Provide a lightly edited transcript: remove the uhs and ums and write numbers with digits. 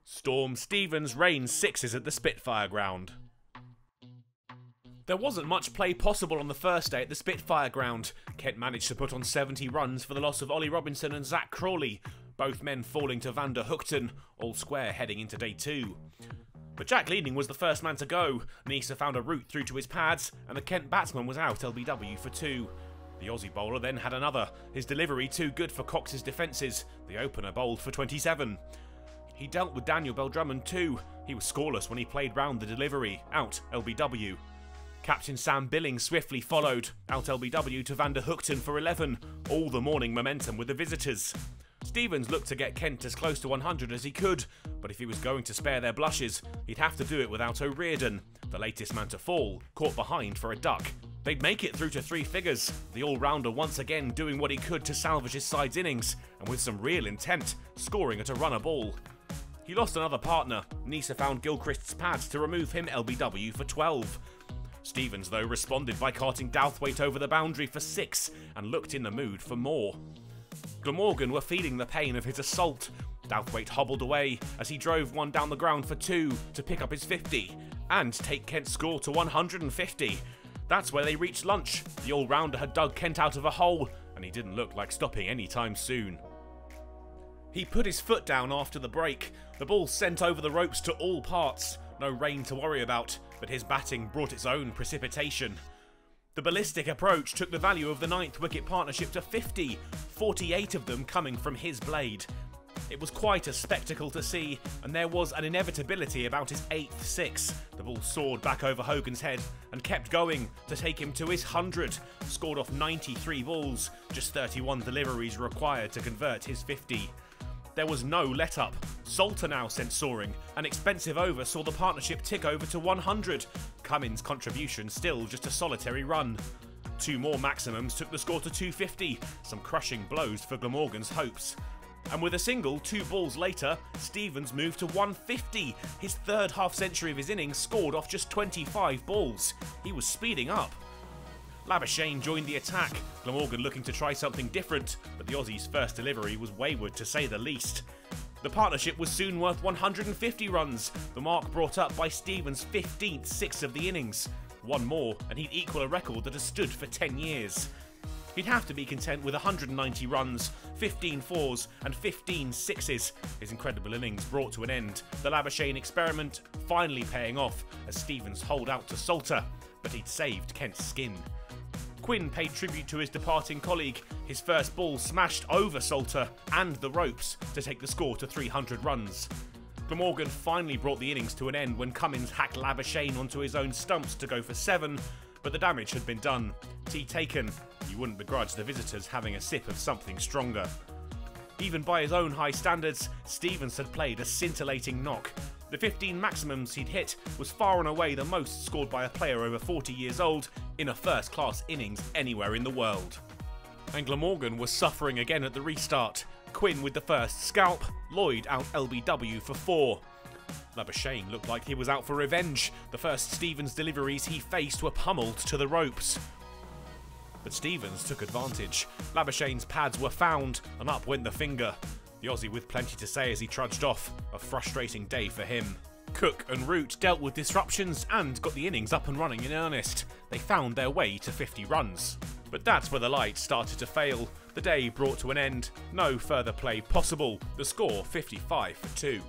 Storm Stevens rained sixes at the Spitfire ground. There wasn't much play possible on the first day at the Spitfire ground. Kent managed to put on 70 runs for the loss of Ollie Robinson and Zach Crawley, both men falling to Van der Hoogten, all square heading into day 2. But Jack Leading was the first man to go. Nisa found a route through to his pads, and the Kent batsman was out LBW for 2. The Aussie bowler then had another, his delivery too good for Cox's defences. The opener bowled for 27. He dealt with Daniel Bell-Drummond too. He was scoreless when he played round the delivery, out LBW. Captain Sam Billing swiftly followed, out LBW to Van der Hoogten for 11, all the morning momentum with the visitors. Stevens looked to get Kent as close to 100 as he could, but if he was going to spare their blushes, he'd have to do it without O'Riordan, the latest man to fall, caught behind for a duck. They'd make it through to 3 figures, the all-rounder once again doing what he could to salvage his side's innings, and with some real intent, scoring at a runner ball. He lost another partner. Nisa found Gilchrist's pads to remove him LBW for 12. Stevens, though, responded by carting Douthwaite over the boundary for 6 and looked in the mood for more. Glamorgan were feeling the pain of his assault. Douthwaite hobbled away as he drove one down the ground for 2 to pick up his 50 and take Kent's score to 150. That's where they reached lunch. The all-rounder had dug Kent out of a hole and he didn't look like stopping anytime soon. He put his foot down after the break. The ball sent over the ropes to all parts. No rain to worry about, but his batting brought its own precipitation. The ballistic approach took the value of the 9th wicket partnership to 50, 48 of them coming from his blade. It was quite a spectacle to see, and there was an inevitability about his 8th 6. The ball soared back over Hogan's head and kept going to take him to his 100, scored off 93 balls, just 31 deliveries required to convert his 50. There was no let-up. Salter now sent soaring. An expensive over saw the partnership tick over to 100. Cummins' contribution still just a solitary run. 2 more maximums took the score to 250, some crushing blows for Glamorgan's hopes. And with a single 2 balls later, Stevens moved to 150. His 3rd half-century of his innings scored off just 25 balls. He was speeding up. Labuschagne joined the attack, Glamorgan looking to try something different, but the Aussies' first delivery was wayward to say the least. The partnership was soon worth 150 runs, the mark brought up by Stevens' 15th 6 of the innings. One more and he'd equal a record that has stood for 10 years. He'd have to be content with 190 runs, 15 4s and 15 6s. His incredible innings brought to an end, the Labuschagne experiment finally paying off as Stevens holed out to Salter, but he'd saved Kent's skin. Quinn paid tribute to his departing colleague. His first ball smashed over Salter and the ropes to take the score to 300 runs. Glamorgan finally brought the innings to an end when Cummins hacked Labuschagne onto his own stumps to go for 7, but the damage had been done. Tea taken. You wouldn't begrudge the visitors having a sip of something stronger. Even by his own high standards, Stevens had played a scintillating knock. The 15 maximums he'd hit was far and away the most scored by a player over 40 years old in a first-class innings anywhere in the world. And Glamorgan was suffering again at the restart. Quinn with the first scalp, Lloyd out LBW for 4. Labuschagne looked like he was out for revenge. The first Stevens deliveries he faced were pummeled to the ropes. But Stevens took advantage. Labuschagne's pads were found, and up went the finger. The Aussie with plenty to say as he trudged off. A frustrating day for him. Cook and Root dealt with disruptions and got the innings up and running in earnest. They found their way to 50 runs. But that's where the lights started to fail. The day brought to an end. No further play possible. The score 55 for 2.